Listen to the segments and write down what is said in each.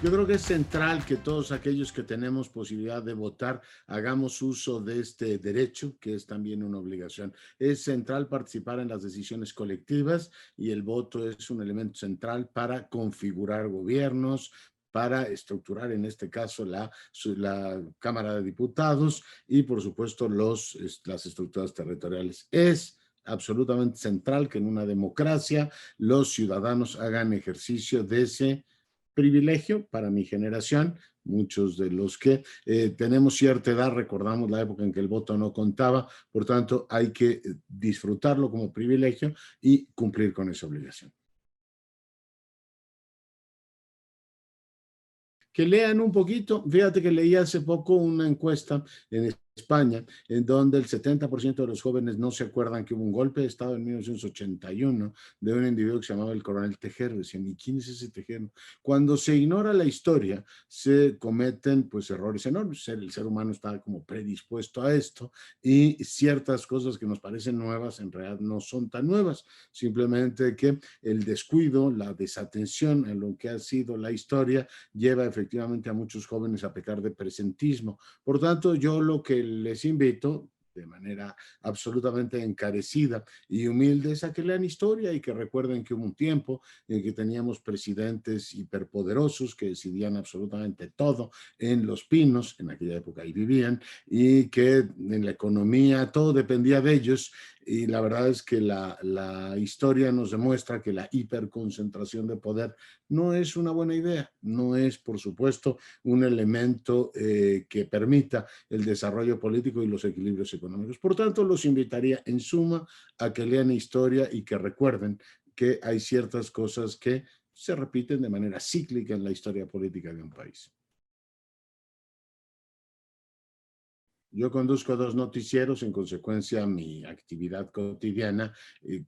Yo creo que es central que todos aquellos que tenemos posibilidad de votar hagamos uso de este derecho, que es también una obligación. Es central participar en las decisiones colectivas y el voto es un elemento central para configurar gobiernos, para estructurar en este caso la Cámara de Diputados y por supuesto las estructuras territoriales. Es absolutamente central que en una democracia los ciudadanos hagan ejercicio de ese privilegio para mi generación. Muchos de los que tenemos cierta edad recordamos la época en que el voto no contaba, por tanto hay que disfrutarlo como privilegio y cumplir con esa obligación. Que lean un poquito. Fíjate que leí hace poco una encuesta en España, en donde el 70% de los jóvenes no se acuerdan que hubo un golpe de Estado en 1981 de un individuo que se llamaba el coronel Tejero. Decían, ¿y quién es ese Tejero? Cuando se ignora la historia, se cometen pues errores enormes. El ser humano está como predispuesto a esto y ciertas cosas que nos parecen nuevas en realidad no son tan nuevas. Simplemente que el descuido, la desatención en lo que ha sido la historia lleva efectivamente a muchos jóvenes a pecar de presentismo. Por tanto, yo lo que les invito de manera absolutamente encarecida y humilde es a que lean historia y que recuerden que hubo un tiempo en que teníamos presidentes hiperpoderosos que decidían absolutamente todo en Los Pinos, en aquella época ahí vivían, y que en la economía todo dependía de ellos. Y la verdad es que la historia nos demuestra que la hiperconcentración de poder no es una buena idea, no es, por supuesto, un elemento que permita el desarrollo político y los equilibrios económicos. Por tanto, los invitaría en suma a que lean historia y que recuerden que hay ciertas cosas que se repiten de manera cíclica en la historia política de un país. Yo conduzco dos noticieros, en consecuencia mi actividad cotidiana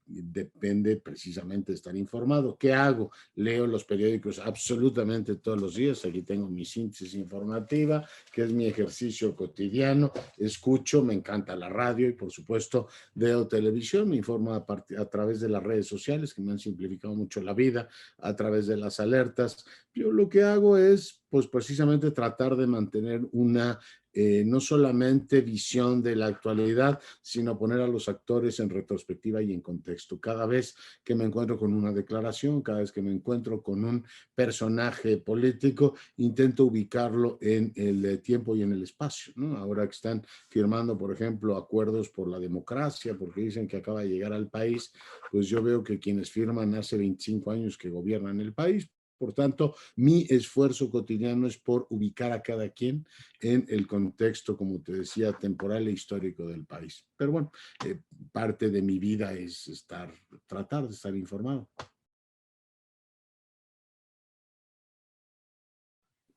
depende precisamente de estar informado. ¿Qué hago? Leo los periódicos absolutamente todos los días. Aquí tengo mi síntesis informativa, que es mi ejercicio cotidiano. Escucho, me encanta la radio y por supuesto veo televisión. Me informo a través de las redes sociales, que me han simplificado mucho la vida, a través de las alertas. Yo lo que hago es, pues precisamente tratar de mantener una no solamente visión de la actualidad, sino poner a los actores en retrospectiva y en contexto. Cada vez que me encuentro con una declaración, cada vez que me encuentro con un personaje político, intento ubicarlo en el tiempo y en el espacio, ¿no? Ahora que están firmando, por ejemplo, acuerdos por la democracia, porque dicen que acaba de llegar al país, pues yo veo que quienes firman hace 25 años que gobiernan el país. Por tanto, mi esfuerzo cotidiano es por ubicar a cada quien en el contexto, como te decía, temporal e histórico del país. Pero bueno, parte de mi vida es tratar de estar informado.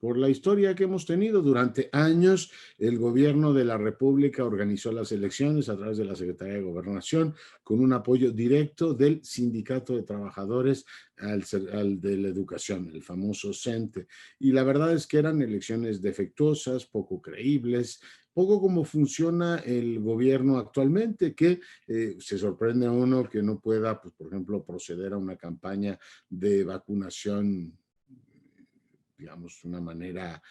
Por la historia que hemos tenido durante años, el gobierno de la República organizó las elecciones a través de la Secretaría de Gobernación con un apoyo directo del Sindicato de Trabajadores al de la Educación, el famoso CENTE. Y la verdad es que eran elecciones defectuosas, poco creíbles, poco como funciona el gobierno actualmente, que se sorprende a uno que no pueda, pues, por ejemplo, proceder a una campaña de vacunación, digamos, una manera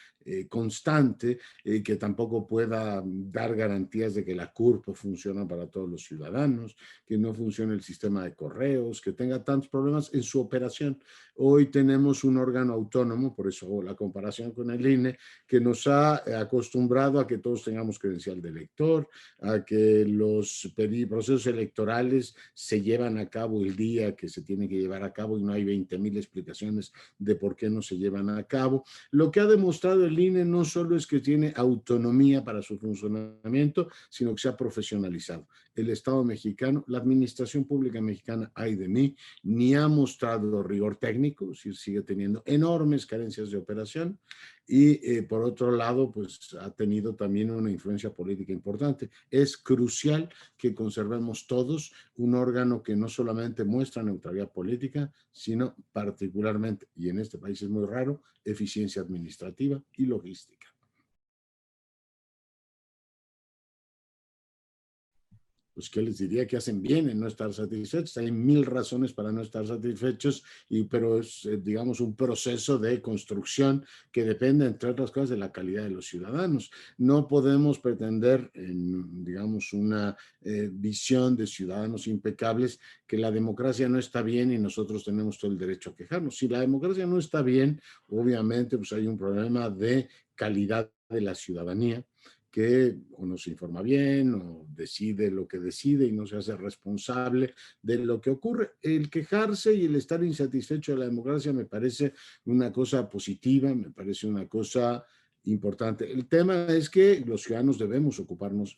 constante, que tampoco pueda dar garantías de que la CURP funciona para todos los ciudadanos, que no funcione el sistema de correos, que tenga tantos problemas en su operación. Hoy tenemos un órgano autónomo, por eso la comparación con el INE, que nos ha acostumbrado a que todos tengamos credencial de elector, a que los procesos electorales se llevan a cabo el día que se tiene que llevar a cabo y no hay 20,000 explicaciones de por qué no se llevan a cabo. Lo que ha demostrado el INE no solo es que tiene autonomía para su funcionamiento, sino que se ha profesionalizado. El Estado mexicano, la administración pública mexicana, ay de mí, ni ha mostrado rigor técnico, sigue teniendo enormes carencias de operación y por otro lado, pues ha tenido también una influencia política importante. Es crucial que conservemos todos un órgano que no solamente muestra neutralidad política, sino particularmente, y en este país es muy raro, eficiencia administrativa y logística. pues ¿qué les diría? Que hacen bien en no estar satisfechos. Hay mil razones para no estar satisfechos, pero es, digamos, un proceso de construcción que depende, entre otras cosas, de la calidad de los ciudadanos. No podemos pretender, digamos, una visión de ciudadanos impecables, que la democracia no está bien y nosotros tenemos todo el derecho a quejarnos. Si la democracia no está bien, obviamente, pues hay un problema de calidad de la ciudadanía, que o no se informa bien o decide lo que decide y no se hace responsable de lo que ocurre. El quejarse y el estar insatisfecho de la democracia me parece una cosa positiva, me parece una cosa importante. El tema es que los ciudadanos debemos ocuparnos,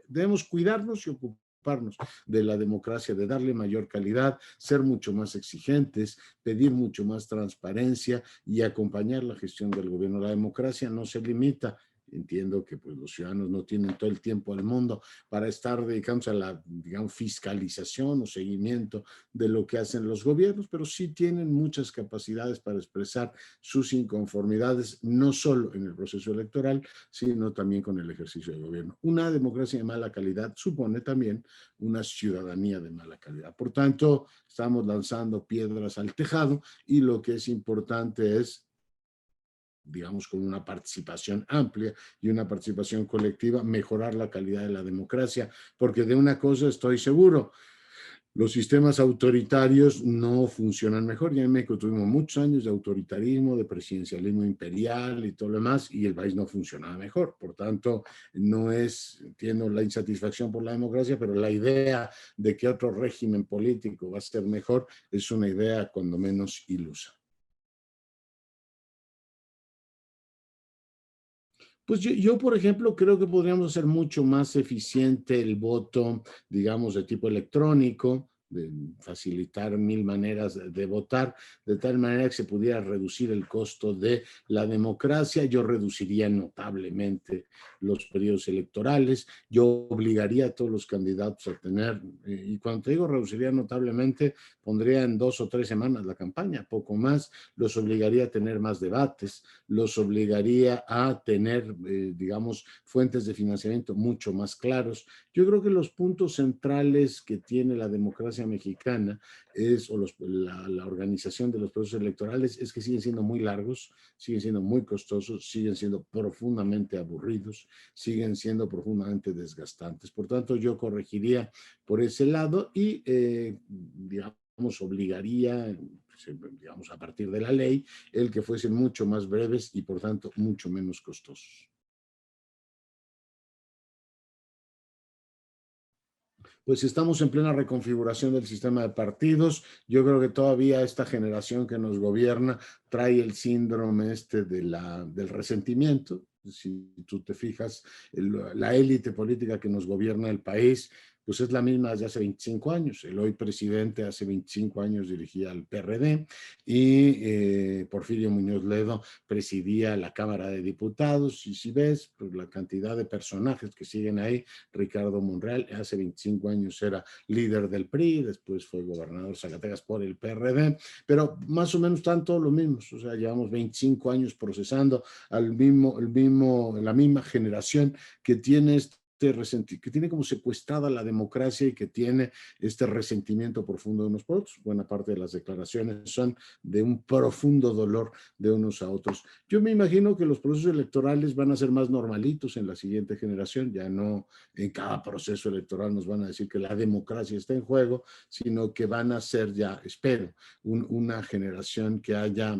debemos cuidarnos y ocuparnos de la democracia, de darle mayor calidad, ser mucho más exigentes, pedir mucho más transparencia y acompañar la gestión del gobierno. La democracia no se limita. Entiendo que pues, los ciudadanos no tienen todo el tiempo del mundo para estar dedicándose a la, digamos, fiscalización o seguimiento de lo que hacen los gobiernos, pero sí tienen muchas capacidades para expresar sus inconformidades, no solo en el proceso electoral, sino también con el ejercicio de gobierno. Una democracia de mala calidad supone también una ciudadanía de mala calidad. Por tanto, estamos lanzando piedras al tejado y lo que es importante es, digamos, con una participación amplia y una participación colectiva, mejorar la calidad de la democracia, porque de una cosa estoy seguro, los sistemas autoritarios no funcionan mejor. Ya en México tuvimos muchos años de autoritarismo, de presidencialismo imperial y todo lo demás, y el país no funcionaba mejor. Por tanto, no es, entiendo la insatisfacción por la democracia, pero la idea de que otro régimen político va a ser mejor es una idea cuando menos ilusa. Pues yo, por ejemplo, creo que podríamos hacer mucho más eficiente el voto, digamos, de tipo electrónico, de facilitar mil maneras de votar, de tal manera que se pudiera reducir el costo de la democracia. Yo reduciría notablemente los periodos electorales, yo obligaría a todos los candidatos a tener, y cuando te digo reduciría notablemente, pondría en 2 o 3 semanas la campaña, poco más, los obligaría a tener más debates, los obligaría a tener, digamos, fuentes de financiamiento mucho más claros. Yo creo que los puntos centrales que tiene la democracia mexicana es, o la organización de los procesos electorales, es que siguen siendo muy largos, siguen siendo muy costosos, siguen siendo profundamente aburridos, siguen siendo profundamente desgastantes. Por tanto, yo corregiría por ese lado y, digamos, obligaría, digamos, a partir de la ley, el que fuesen mucho más breves y por tanto mucho menos costosos. Pues estamos en plena reconfiguración del sistema de partidos. Yo creo que todavía esta generación que nos gobierna trae el síndrome este del resentimiento. Si tú te fijas, la élite política que nos gobierna el país, pues es la misma desde hace 25 años. El hoy presidente hace 25 años dirigía al PRD y Porfirio Muñoz Ledo presidía la Cámara de Diputados. Y si ves, pues la cantidad de personajes que siguen ahí, Ricardo Monreal hace 25 años era líder del PRI, después fue gobernador de Zacatecas por el PRD, pero más o menos están todos los mismos. O sea, llevamos 25 años procesando la misma generación que tiene que tiene como secuestrada la democracia y que tiene este resentimiento profundo de unos por otros. Buena parte de las declaraciones son de un profundo dolor de unos a otros. Yo me imagino que los procesos electorales van a ser más normalitos en la siguiente generación, ya no en cada proceso electoral nos van a decir que la democracia está en juego, sino que van a ser ya, espero, una generación que haya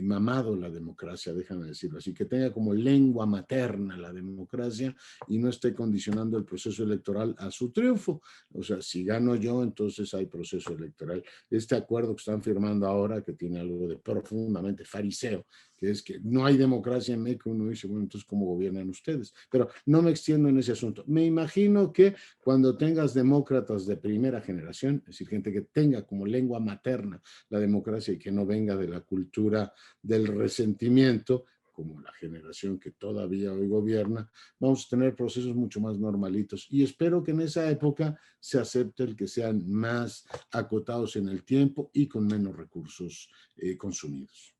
mamado la democracia, déjame decirlo así, que tenga como lengua materna la democracia y no esté condicionando el proceso electoral a su triunfo. O sea, si gano yo, entonces hay proceso electoral. Este acuerdo que están firmando ahora, que tiene algo de profundamente fariseo, que es que no hay democracia en México, uno dice, bueno, entonces, ¿cómo gobiernan ustedes? Pero no me extiendo en ese asunto. Me imagino que cuando tengas demócratas de primera generación, es decir, gente que tenga como lengua materna la democracia y que no venga de la cultura del resentimiento, como la generación que todavía hoy gobierna, vamos a tener procesos mucho más normalitos. Y espero que en esa época se acepte el que sean más acotados en el tiempo y con menos recursos consumidos.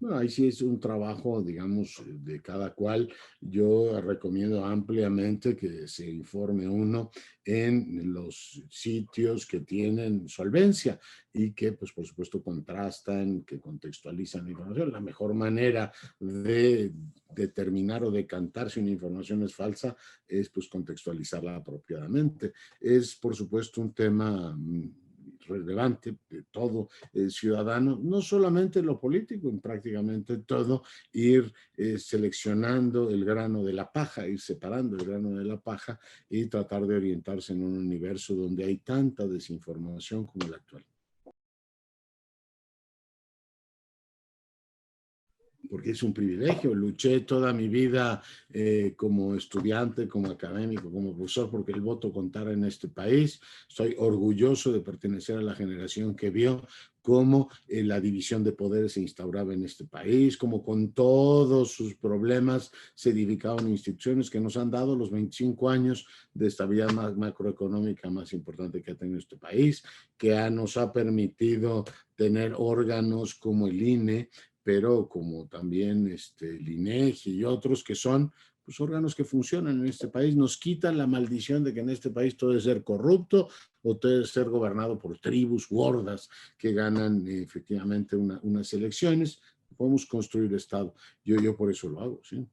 Bueno, ahí sí es un trabajo, digamos, de cada cual. Yo recomiendo ampliamente que se informe uno en los sitios que tienen solvencia y que, pues, por supuesto, contrastan, que contextualizan la información. La mejor manera de determinar o decantar si una información es falsa es, pues, contextualizarla apropiadamente. Es, por supuesto, un tema relevante de todo ciudadano, no solamente en lo político, en prácticamente todo, ir seleccionando el grano de la paja, ir separando el grano de la paja y tratar de orientarse en un universo donde hay tanta desinformación como el actual. Porque es un privilegio. Luché toda mi vida como estudiante, como académico, como profesor, porque el voto contara en este país. Estoy orgulloso de pertenecer a la generación que vio cómo la división de poderes se instauraba en este país, cómo con todos sus problemas se edificaban instituciones que nos han dado los 25 años de estabilidad macroeconómica más importante que ha tenido este país, que nos ha permitido tener órganos como el INE, pero como también el INEGI y otros que son pues, órganos que funcionan en este país, nos quitan la maldición de que en este país todo es ser corrupto o todo es ser gobernado por tribus gordas que ganan efectivamente unas elecciones. Podemos construir Estado. Yo por eso lo hago, ¿sí?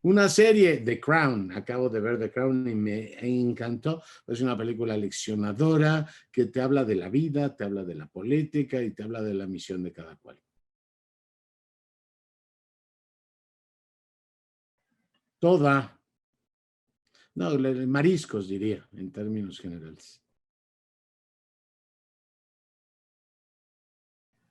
Una serie, The Crown, acabo de ver The Crown y me encantó. Es una película leccionadora que te habla de la vida, te habla de la política y te habla de la misión de cada cual. Toda, no, mariscos diría, en términos generales.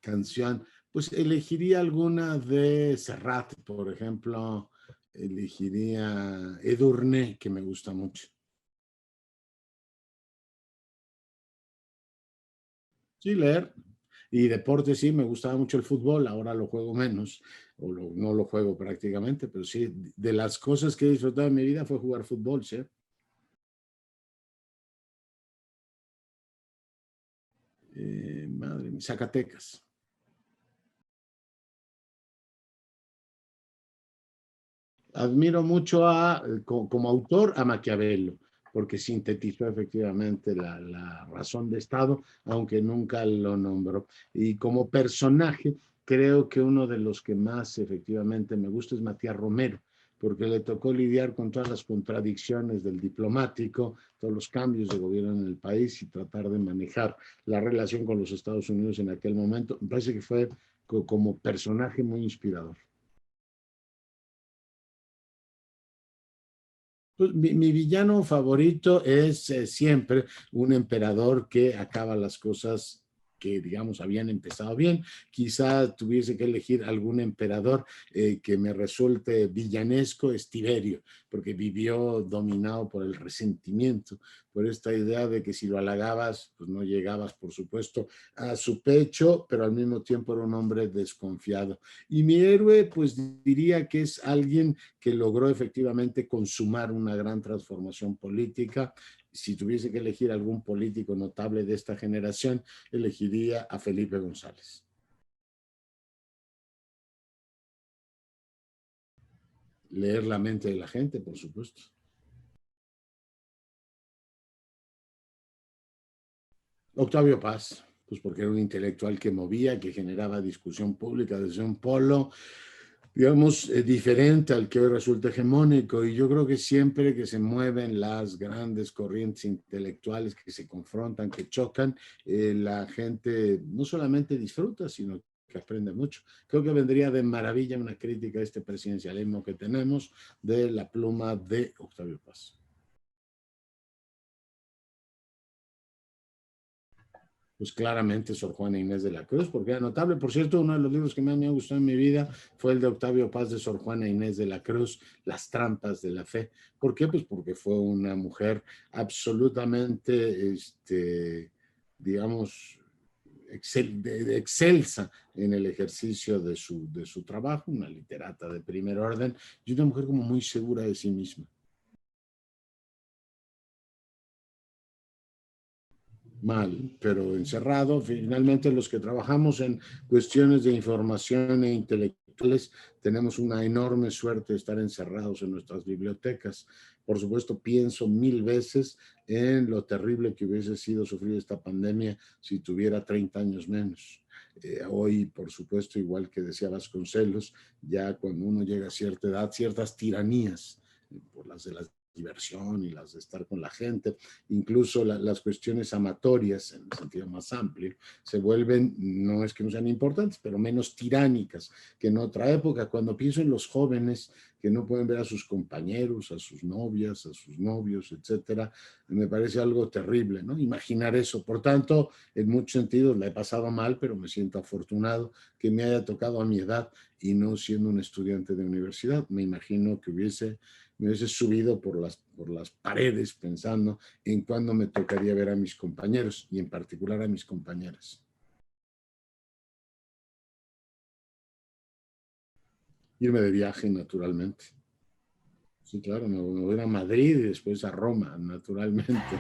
Canción, pues elegiría alguna de Serrat, por ejemplo, elegiría Edurne, que me gusta mucho. Sí, leer. Y deporte sí, me gustaba mucho el fútbol, ahora lo juego menos, no lo juego prácticamente, pero sí, de las cosas que he disfrutado en mi vida fue jugar fútbol, ¿sí? Madre mía, Zacatecas. Admiro mucho como autor a Maquiavelo, porque sintetizó efectivamente la razón de Estado, aunque nunca lo nombró. Y como personaje, creo que uno de los que más efectivamente me gusta es Matías Romero, porque le tocó lidiar con todas las contradicciones del diplomático, todos los cambios de gobierno en el país y tratar de manejar la relación con los Estados Unidos en aquel momento. Me parece que fue como personaje muy inspirador. Pues, mi villano favorito es siempre un emperador que acaba las cosas que, digamos, habían empezado bien. Quizá tuviese que elegir algún emperador que me resulte villanesco, es Tiberio, porque vivió dominado por el resentimiento, por esta idea de que si lo halagabas, pues no llegabas, por supuesto, a su pecho, pero al mismo tiempo era un hombre desconfiado. Y mi héroe, pues diría que es alguien que logró efectivamente consumar una gran transformación política. Si tuviese que elegir algún político notable de esta generación, elegiría a Felipe González. Leer la mente de la gente, por supuesto. Octavio Paz, pues porque era un intelectual que movía, que generaba discusión pública desde un polo, digamos, diferente al que hoy resulta hegemónico. Y yo creo que siempre que se mueven las grandes corrientes intelectuales que se confrontan, que chocan, la gente no solamente disfruta, sino que aprende mucho. Creo que vendría de maravilla una crítica a este presidencialismo que tenemos de la pluma de Octavio Paz. Pues claramente Sor Juana Inés de la Cruz, porque era notable. Por cierto, uno de los libros que más me ha gustado en mi vida fue el de Octavio Paz de Sor Juana Inés de la Cruz, Las trampas de la fe. ¿Por qué? Pues porque fue una mujer absolutamente, digamos, excelsa en el ejercicio de su trabajo, una literata de primer orden y una mujer como muy segura de sí misma. mal, pero encerrado. Finalmente, los que trabajamos en cuestiones de información e intelectuales tenemos una enorme suerte de estar encerrados en nuestras bibliotecas. Por supuesto, pienso mil veces en lo terrible que hubiese sido sufrir esta pandemia si tuviera 30 años menos. Hoy, por supuesto, igual que decía Vasconcelos, ya cuando uno llega a cierta edad, ciertas tiranías, por las de la diversión y las de estar con la gente, incluso las cuestiones amatorias, en el sentido más amplio, se vuelven, no es que no sean importantes, pero menos tiránicas que en otra época. Cuando pienso en los jóvenes que no pueden ver a sus compañeros, a sus novias, a sus novios, etcétera, me parece algo terrible, ¿no? Imaginar eso. Por tanto, en muchos sentidos la he pasado mal, pero me siento afortunado que me haya tocado a mi edad y no siendo un estudiante de universidad. Me imagino que me hubiese subido por las paredes pensando en cuándo me tocaría ver a mis compañeros y en particular a mis compañeras. Irme de viaje, naturalmente. Sí, claro, me voy a ir a Madrid y después a Roma, naturalmente.